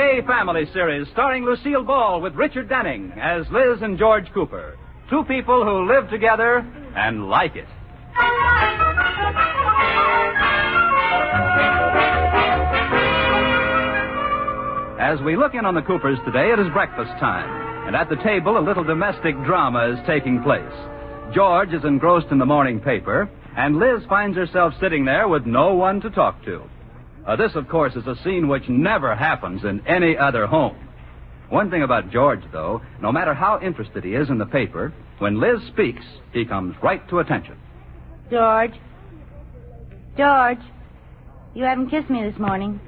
gay family series starring Lucille Ball with Richard Denning as Liz and George Cooper. Two people who live together and like it. As we look in on the Coopers today, it is breakfast time. And at the table, a little domestic drama is taking place. George is engrossed in the morning paper, and Liz finds herself sitting there with no one to talk to. This, of course, is a scene which never happens in any other home. One thing about George, though, no matter how interested he is in the paper, when Liz speaks, he comes right to attention. George, you haven't kissed me this morning.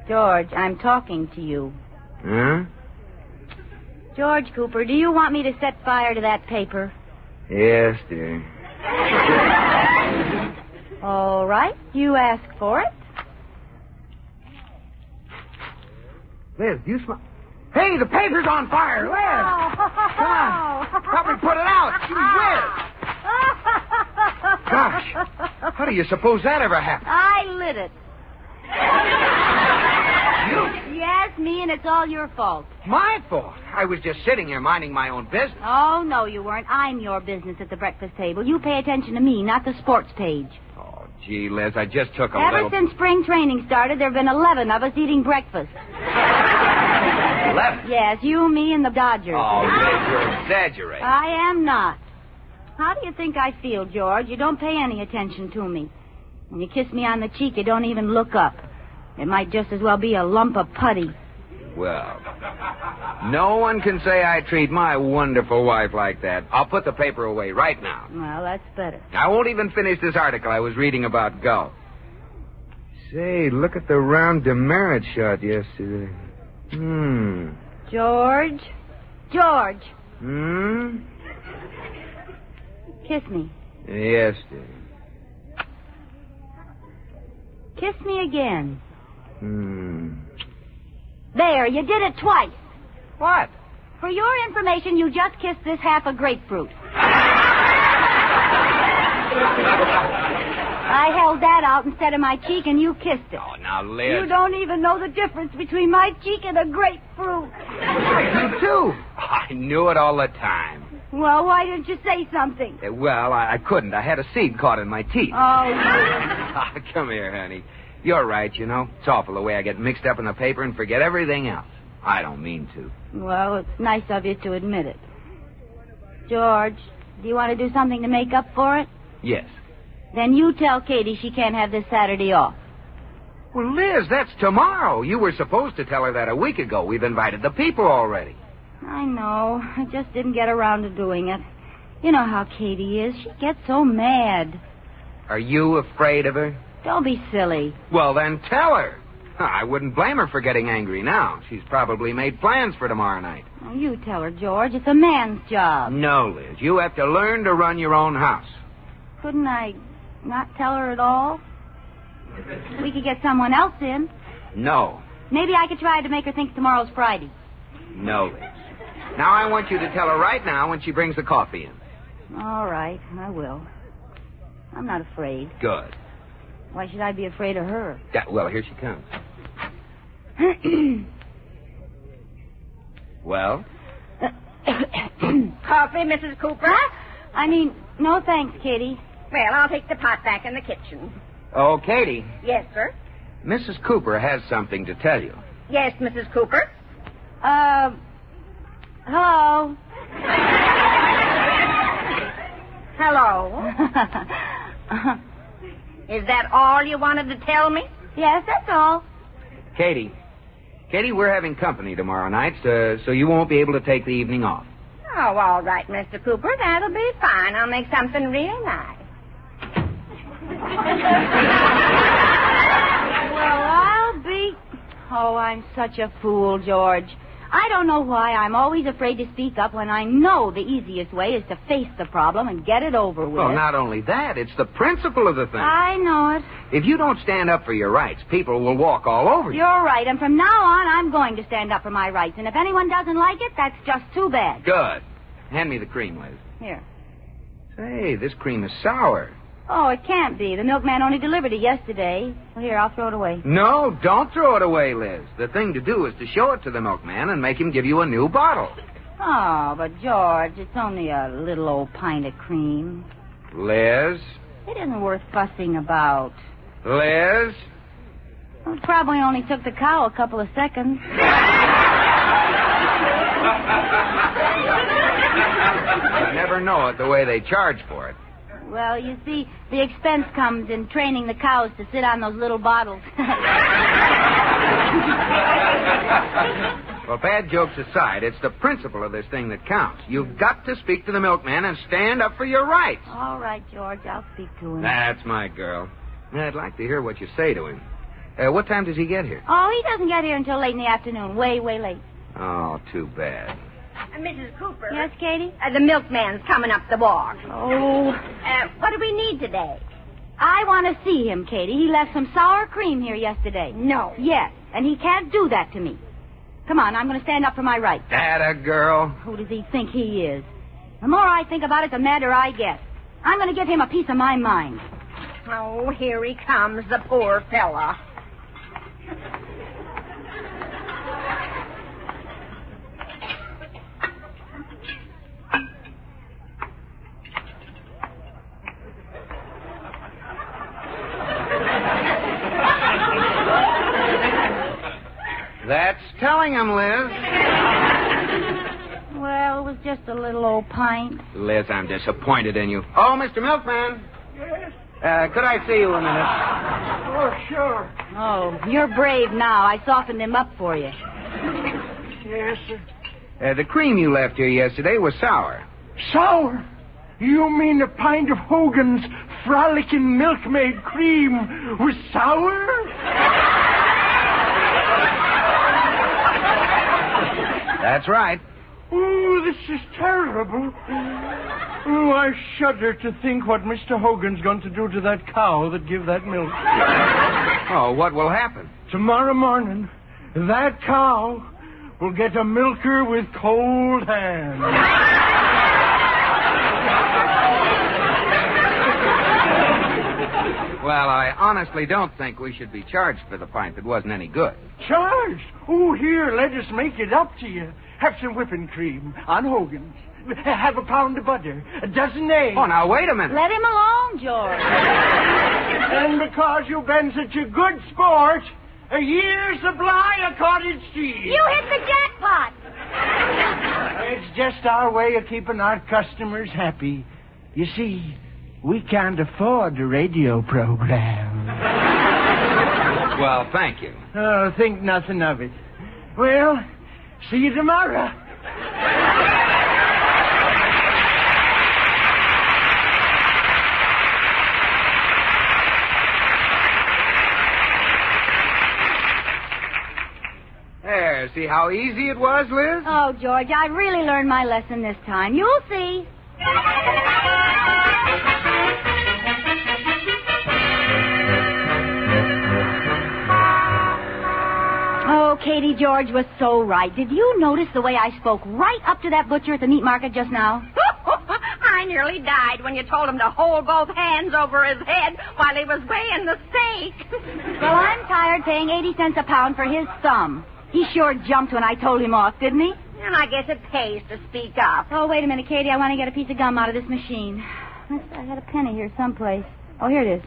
George, I'm talking to you. George Cooper, do you want me to set fire to that paper? Yes, dear. All right, you ask for it. Liz, do you smell... Hey, the paper's on fire, Liz! Come on, help me put it out. Gee whiz! Gosh, how do you suppose that ever happened? I lit it. You? Yes, me, and it's all your fault. My fault. I was just sitting here minding my own business. Oh, no, you weren't. I'm your business at the breakfast table. You pay attention to me, not the sports page. Oh, gee, Liz, I just took a Ever little... since spring training started, there have been 11 of us eating breakfast. 11? Yes, you, me, and the Dodgers. Oh, Liz, you're exaggerating. I am not. How do you think I feel, George? You don't pay any attention to me. When you kiss me on the cheek, you don't even look up. It might just as well be a lump of putty. Well, no one can say I treat my wonderful wife like that. I'll put the paper away right now. Well, that's better. I won't even finish this article I was reading about golf. Say, look at the round demerit shot yesterday. George? Kiss me. Yes, dear. Kiss me again. There, you did it twice. What? For your information, you just kissed this half a grapefruit. I held that out instead of my cheek, and you kissed it. Oh, now, Liz. You don't even know the difference between my cheek and a grapefruit. You too. I knew it all the time. Well, why didn't you say something? Well, I couldn't. I had a seed caught in my teeth. Oh, Come here, honey. You're right, you know. It's awful the way I get mixed up in the paper and forget everything else. I don't mean to. Well, it's nice of you to admit it. George, do you want to do something to make up for it? Yes. Then you tell Katie she can't have this Saturday off. Well, Liz, that's tomorrow. You were supposed to tell her that a week ago. We've invited the people already. I know. I just didn't get around to doing it. You know how Katie is. She gets so mad. Are you afraid of her? Don't be silly. Well, then tell her. I wouldn't blame her for getting angry now. She's probably made plans for tomorrow night. Oh, you tell her, George. It's a man's job. No, Liz. You have to learn to run your own house. Couldn't I not tell her at all? We could get someone else in. No. Maybe I could try to make her think tomorrow's Friday. No, Liz. Now I want you to tell her right now when she brings the coffee in. All right, I will. I'm not afraid. Good. Why should I be afraid of her? Well, here she comes. Well? Coffee, Mrs. Cooper? No thanks, Katie. Well, I'll take the pot back in the kitchen. Oh, Katie. Yes, sir? Mrs. Cooper has something to tell you. Yes, Mrs. Cooper? Hello? Hello? Is that all you wanted to tell me? Yes, that's all. Katie, we're having company tomorrow night, so you won't be able to take the evening off. Oh, all right, Mr. Cooper. That'll be fine. I'll make something real nice. Well, I'll be... Oh, I'm such a fool, George. I don't know why I'm always afraid to speak up when I know the easiest way is to face the problem and get it over with. Well, not only that, it's the principle of the thing. I know it. If you don't stand up for your rights, people will walk all over you. You're right, and from now on, I'm going to stand up for my rights. And if anyone doesn't like it, that's just too bad. Good. Hand me the cream, Liz. Here. Say, this cream is sour. Oh, it can't be. The milkman only delivered it yesterday. Well, here, I'll throw it away. No, don't throw it away, Liz. The thing to do is to show it to the milkman and make him give you a new bottle. Oh, but George, it's only a little old pint of cream. Liz? It isn't worth fussing about. Liz? Well, it probably only took the cow a couple of seconds. You never know it the way they charge for it. Well, you see, the expense comes in training the cows to sit on those little bottles. Well, bad jokes aside, it's the principle of this thing that counts. You've got to speak to the milkman and stand up for your rights. All right, George, I'll speak to him. That's my girl. I'd like to hear what you say to him. What time does he get here? Oh, he doesn't get here until late in the afternoon. Way, way late. Oh, too bad. Mrs. Cooper. Yes, Katie? The milkman's coming up the walk. Oh. What do we need today? I want to see him, Katie. He left some sour cream here yesterday. No. Yes, and he can't do that to me. Come on, I'm going to stand up for my rights. That a girl? Who does he think he is? The more I think about it, the madder I get. I'm going to give him a piece of my mind. Oh, here he comes, the poor fella. That's telling him, Liz. Well, it was just a little old pint. Liz, I'm disappointed in you. Oh, Mr. Milkman. Yes? Could I see you a minute? Oh, sure. Oh, you're brave now. I softened him up for you. Yes, sir. The cream you left here yesterday was sour. Sour? You mean a pint of Hogan's Frolickin' Milkmaid cream was sour? That's right. Oh, this is terrible. Oh, I shudder to think what Mr. Hogan's going to do to that cow that give that milk. Oh, what will happen? Tomorrow morning, that cow will get a milker with cold hands. Well, I honestly don't think we should be charged for the pint that wasn't any good. Charged? Oh, here, let us make it up to you. Have some whipping cream on Hogan's. Have a pound of butter, a dozen eggs. Oh, now, wait a minute. Let him alone, George. And because you've been such a good sport, a year's supply of cottage cheese. You hit the jackpot. It's just our way of keeping our customers happy. You see, we can't afford a radio program. Well, thank you. Oh, think nothing of it. Well, see you tomorrow. There, see how easy it was, Liz? Oh, George, I really learned my lesson this time. You'll see. Oh, Katie, George was so right. Did you notice the way I spoke right up to that butcher at the meat market just now? I nearly died when you told him to hold both hands over his head while he was weighing the steak. Well, I'm tired paying 80 cents a pound for his thumb. He sure jumped when I told him off, didn't he? And I guess it pays to speak up. Oh, wait a minute, Katie. I want to get a piece of gum out of this machine. I had a penny here someplace. Oh, here it is.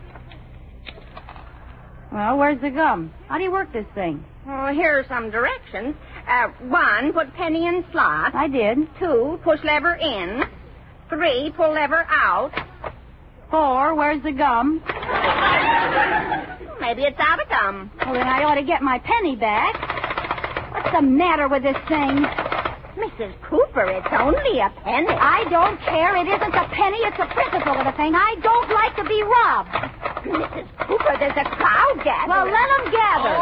Well, where's the gum? How do you work this thing? Oh, here are some directions. 1, put penny in slot. I did. 2, push lever in. 3, pull lever out. 4, where's the gum? Maybe it's out of gum. Well, then I ought to get my penny back. What's the matter with this thing? Mrs. Cooper, it's only a penny. I don't care. It isn't a penny. It's the principle of the thing. I don't like to be robbed. Mrs. Cooper, there's a crowd gathering. Well, let them gather.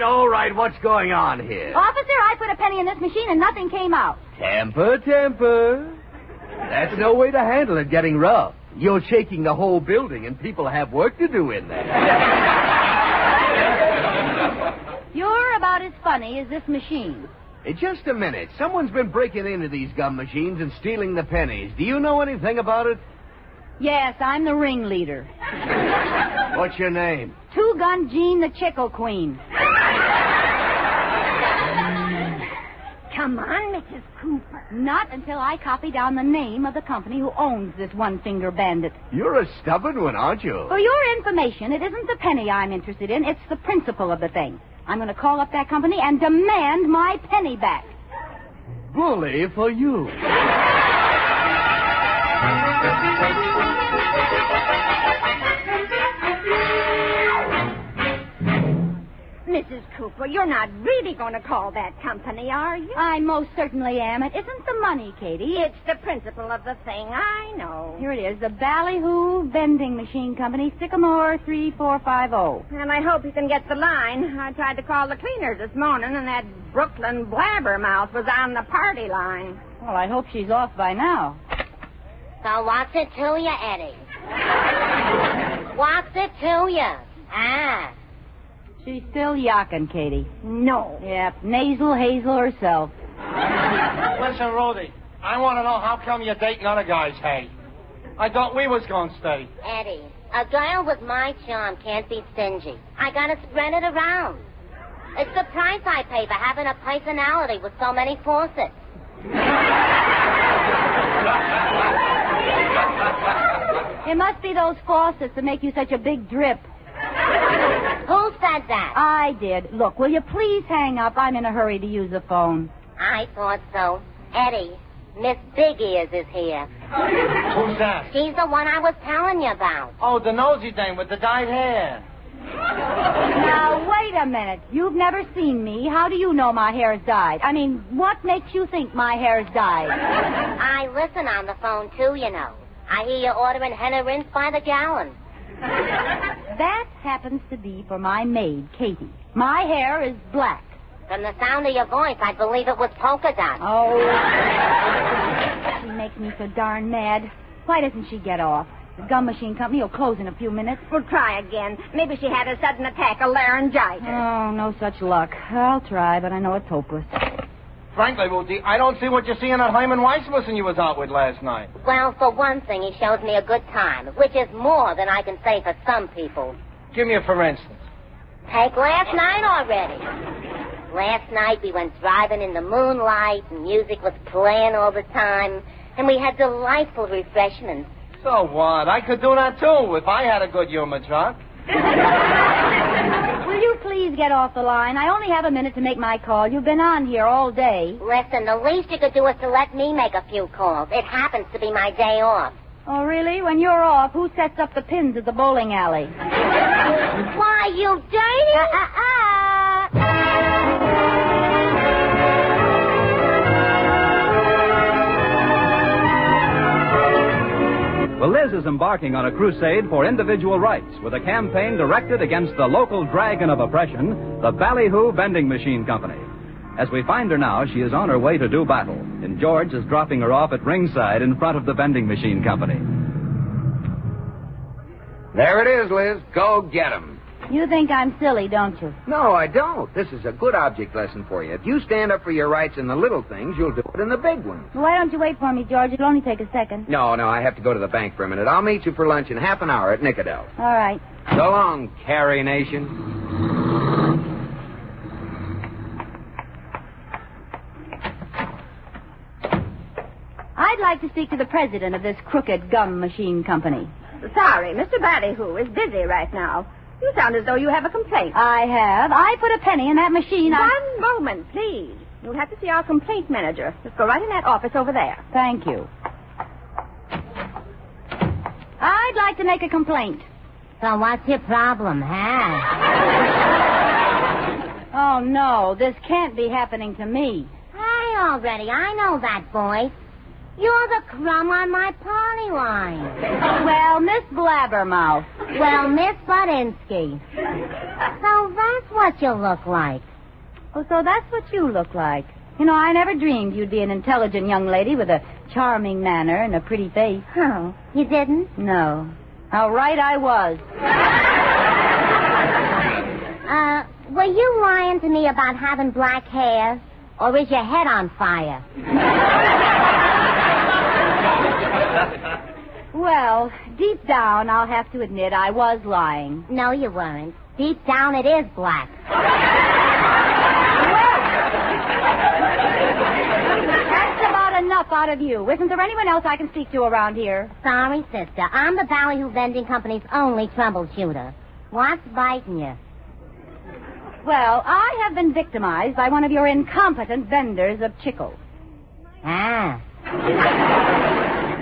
All right. What's going on here? Officer, I put a penny in this machine and nothing came out. Temper. That's no way to handle it, getting rough. You're shaking the whole building, and people have work to do in there. You're about as funny as this machine. Hey, just a minute. Someone's been breaking into these gum machines and stealing the pennies. Do you know anything about it? Yes, I'm the ringleader. What's your name? Two-Gun Jean the Chickle Queen. Come on, Mrs. Cooper. Not until I copy down the name of the company who owns this one-finger bandit. You're a stubborn one, aren't you? For your information, it isn't the penny I'm interested in. It's the principle of the thing. I'm going to call up that company and demand my penny back. Bully for you. Mrs. Cooper, you're not really going to call that company, are you? I most certainly am. It isn't the money, Katie. It's the principle of the thing, I know. Here it is, the Ballyhoo Vending Machine Company, Sycamore 3450. And I hope you can get the line. I tried to call the cleaners this morning, and that Brooklyn blabbermouth was on the party line. Well, I hope she's off by now. So what's it to you, Eddie? What's it to you? Ah. She's still yakking, Katie. No. Yep, nasal Hazel herself. Listen, Rudy, I want to know how come you're dating other guys, hey? I thought we was going steady. Eddie, a girl with my charm can't be stingy. I gotta spread it around. It's the price I pay for having a personality with so many faucets. It must be those faucets that make you such a big drip. Who said that? I did. Look, will you please hang up? I'm in a hurry to use the phone. I thought so. Eddie, Miss Big Ears is here. Who's that? She's the one I was telling you about. Oh, the nosy dame with the dyed hair. Now, wait a minute. You've never seen me. How do you know my hair's dyed? I mean, what makes you think my hair's dyed? I listen on the phone, too, you know. I hear you ordering henna rinse by the gallon. That happens to be for my maid, Katie. My hair is black. From the sound of your voice, I believe it was polka dot. Oh, she makes me so darn mad. Why doesn't she get off? The gum machine company will close in a few minutes. We'll try again. Maybe she had a sudden attack of laryngitis. Oh, no such luck. I'll try, but I know it's hopeless. Frankly, Rudy, I don't see what you're seeing at Hyman Weissmussen you was out with last night. Well, for one thing, he shows me a good time, which is more than I can say for some people. Give me a for instance. Take last night already. Last night we went driving in the moonlight, and music was playing all the time, and we had delightful refreshments. So what? I could do that, too, if I had a good humor truck. Will you please get off the line? I only have a minute to make my call. You've been on here all day. Listen, the least you could do is to let me make a few calls. It happens to be my day off. Oh, really? When you're off, who sets up the pins at the bowling alley? Why, you dirty... Well, Liz is embarking on a crusade for individual rights with a campaign directed against the local dragon of oppression, the Ballyhoo Vending Machine Company. As we find her now, she is on her way to do battle, and George is dropping her off at ringside in front of the vending machine company. There it is, Liz. Go get 'em. You think I'm silly, don't you? No, I don't. This is a good object lesson for you. If you stand up for your rights in the little things, you'll do it in the big ones. Why don't you wait for me, George? It'll only take a second. No, I have to go to the bank for a minute. I'll meet you for lunch in half an hour at Nicodell's. All right. So long, Carrie Nation. I'd like to speak to the president of this crooked gum machine company. Sorry, Mr. Ballyhoo is busy right now. You sound as though you have a complaint. I have. I put a penny in that machine. One moment, please. You'll have to see our complaint manager. Just go right in that office over there. Thank you. I'd like to make a complaint. So what's your problem, huh? Oh, no. This can't be happening to me. Hi, already. I know that voice. You're the crumb on my party line. Well, Miss Blabbermouth. Well, Miss Budinsky. So that's what you look like. Oh, so that's what you look like. You know, I never dreamed you'd be an intelligent young lady with a charming manner and a pretty face. Oh, you didn't? No. How right I was. Were you lying to me about having black hair? Or is your head on fire? Well, deep down, I'll have to admit I was lying. No, you weren't. Deep down, it is black. That's about enough out of you. Isn't there anyone else I can speak to around here? Sorry, sister. I'm the Ballyhoo Vending Company's only troubleshooter. What's biting you? Well, I have been victimized by one of your incompetent vendors of chickles. Ah.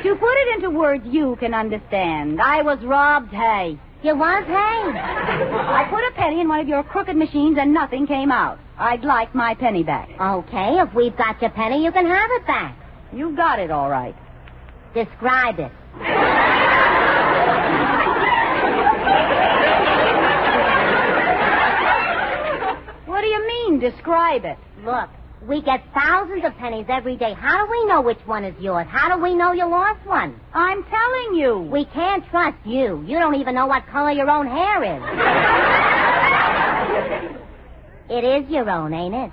To put it into words you can understand, I was robbed, hey. You was, hey? I put a penny in one of your crooked machines and nothing came out. I'd like my penny back. Okay, if we've got your penny, you can have it back. You got it all right. Describe it. What do you mean, describe it? Look, we get thousands of pennies every day. How do we know which one is yours? How do we know you lost one? I'm telling you. We can't trust you. You don't even know what color your own hair is. It is your own, ain't it?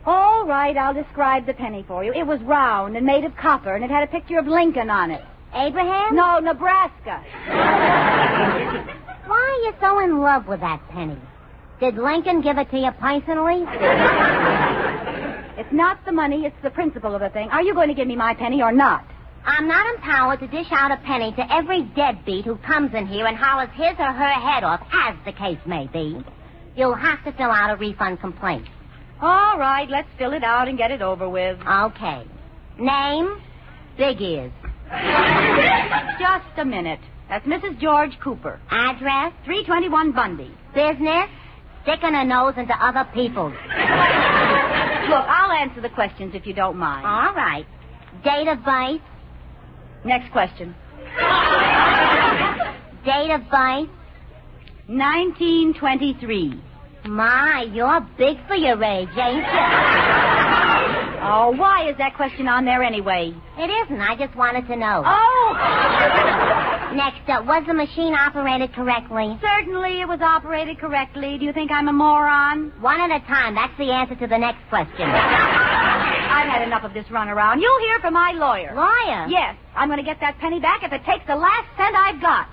All right, I'll describe the penny for you. It was round and made of copper, and it had a picture of Lincoln on it. Abraham? No, Nebraska. Why are you so in love with that penny? Did Lincoln give it to you personally? It's not the money, it's the principle of the thing. Are you going to give me my penny or not? I'm not empowered to dish out a penny to every deadbeat who comes in here and hollers his or her head off, as the case may be. You'll have to fill out a refund complaint. All right, let's fill it out and get it over with. Okay. Name? Big Ears. Just a minute. That's Mrs. George Cooper. Address? 321 Bundy. Business? Sticking her nose into other people's. Look, I'll answer the questions if you don't mind. All right. Date of birth? Next question. Date of birth? 1923. My, you're big for your age, ain't you? Oh, why is that question on there anyway? It isn't. I just wanted to know. Oh! Next up, was the machine operated correctly? Certainly it was operated correctly. Do you think I'm a moron? One at a time. That's the answer to the next question. I've had enough of this runaround. You'll hear from my lawyer. Lawyer? Yes. I'm going to get that penny back if it takes the last cent I've got.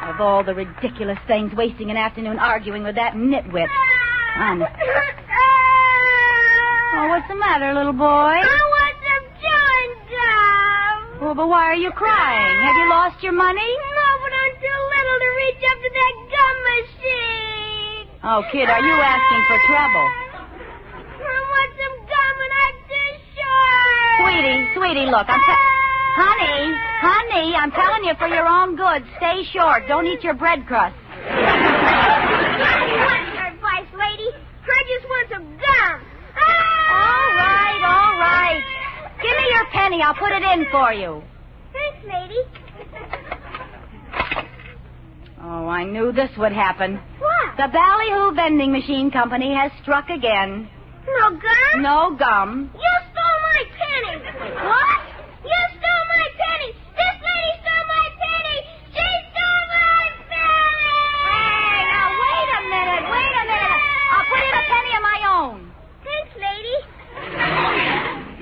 Of all the ridiculous things, wasting an afternoon arguing with that nitwit. Honest. Oh, what's the matter, little boy? I want some chewing gum. Oh, but why are you crying? Have you lost your money? No, but I'm too little to reach up to that gum machine. Oh, kid, are you asking for trouble? I want some gum and I'm too short. Sweetie, look, Honey, I'm telling you for your own good, stay short. Don't eat your bread crust. What's your advice, lady? I just want some gum. All right. Give me your penny. I'll put it in for you. Thanks, lady. Oh, I knew this would happen. What? The Ballyhoo Vending Machine Company has struck again. No gum? No gum. You stole my penny. What? You stole my penny. This lady stole my penny. She stole my penny. Hey, now wait a minute. I'll put in a penny of my own. Thanks, lady.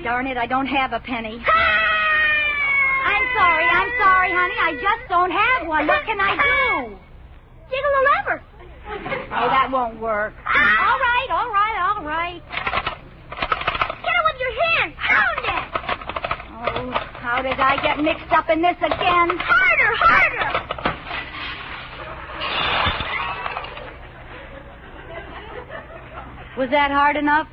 Darn it, I don't have a penny. I'm sorry, honey. I just don't have one. What can I do? Jiggle the lever. Oh, that won't work. All right. Get it with your hand. Pound it. Oh, how did I get mixed up in this again? Harder. Was that hard enough?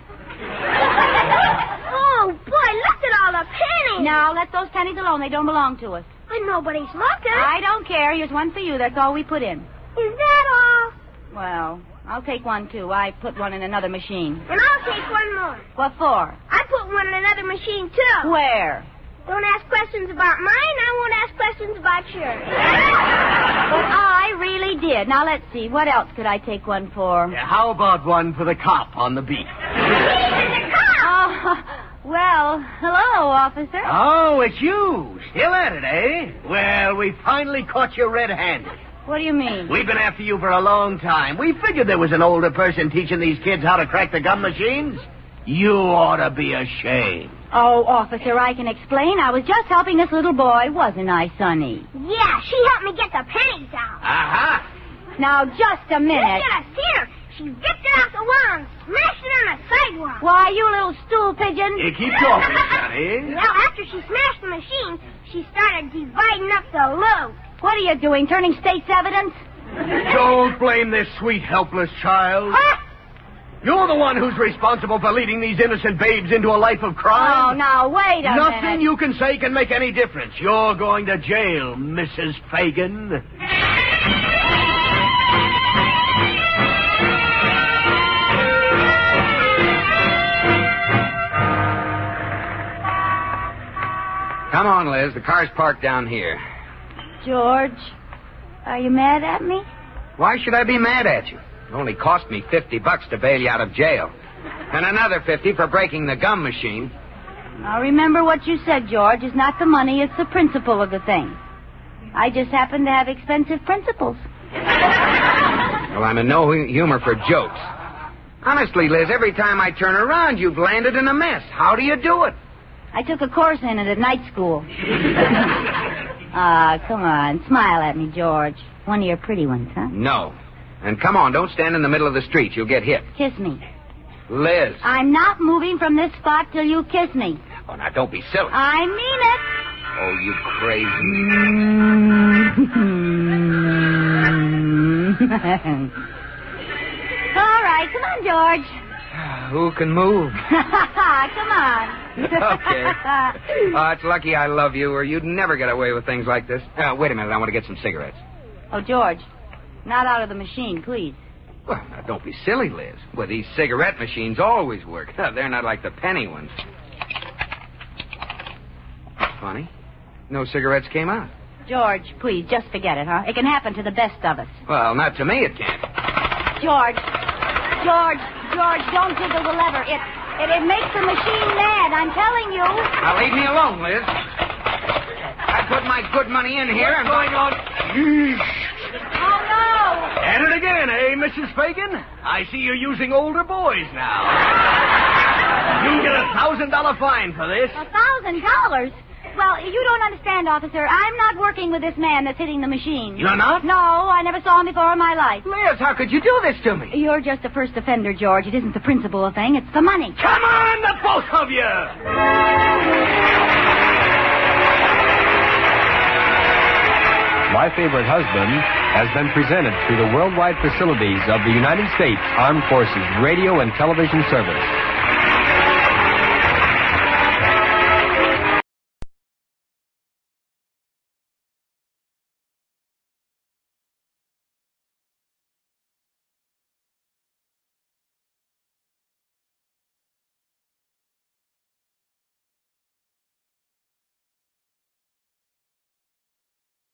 Oh, boy, look at all the pennies. Now, let those pennies alone. They don't belong to us. And nobody's looking. I don't care. Here's one for you. That's all we put in. Is that all? Well, I'll take one, too. I put one in another machine. And I'll take one more. What for? I put one in another machine, too. Where? Don't ask questions about mine. I won't ask questions about yours. But I really did. Now, let's see. What else could I take one for? Yeah, how about one for the cop on the beat? Oh, well, hello, officer. Oh, it's you. Still at it, eh? Well, we finally caught you red-handed. What do you mean? We've been after you for a long time. We figured there was an older person teaching these kids how to crack the gum machines. You ought to be ashamed. Oh, officer, I can explain. I was just helping this little boy, wasn't I, Sonny? Yeah, she helped me get the pennies out. Uh-huh. Now, just a minute. You should have seen her. She ripped it off the wall and smashed it on the sidewalk. Why, you little stool pigeon. You keep talking, Sonny. Well, after she smashed the machine, she started dividing up the loot. What are you doing, turning state's evidence? Don't blame this sweet, helpless child. Huh? You're the one who's responsible for leading these innocent babes into a life of Oh, crime. now, wait a Nothing minute. you can say can make any difference. You're going to jail, Mrs. Fagan. Come on, Liz. The car's parked down here. George, are you mad at me? Why should I be mad at you? It only cost me $50 to bail you out of jail. And another $50 for breaking the gum machine. Now, remember what you said, George. It's not the money, it's the principle of the thing. I just happen to have expensive principles. Well, I'm in no humor for jokes. Honestly, Liz, every time I turn around, you've landed in a mess. How do you do it? I took a course in it at night school. Come on. Smile at me, George. One of your pretty ones, huh? No. And come on, don't stand in the middle of the street. You'll get hit. Kiss me. Liz. I'm not moving from this spot till you kiss me. Oh, now, don't be silly. I mean it. Oh, you crazy. All right, come on, George. Who can move? Come on. Okay. It's lucky I love you, or you'd never get away with things like this. Wait a minute, I want to get some cigarettes. Oh, George, not out of the machine, please. Well, now, don't be silly, Liz. Well, these cigarette machines always work. They're not like the penny ones. Funny. No cigarettes came out. George, please, just forget it, huh? It can happen to the best of us. Well, not to me, it can't. George, don't jiggle the lever. It makes the machine mad, I'm telling you. Now, leave me alone, Liz. I put my good money in here and... What's going on? Oh, no. At it again, eh, Mrs. Fagan? I see you're using older boys now. You get a $1,000 fine for this. $1,000? Well, you don't understand, officer. I'm not working with this man that's hitting the machine. You're not? No, I never saw him before in my life. Liz, how could you do this to me? You're just a first offender, George. It isn't the principal thing, it's the money. Come on, the both of you! My Favorite Husband has been presented through the worldwide facilities of the United States Armed Forces Radio and Television Service.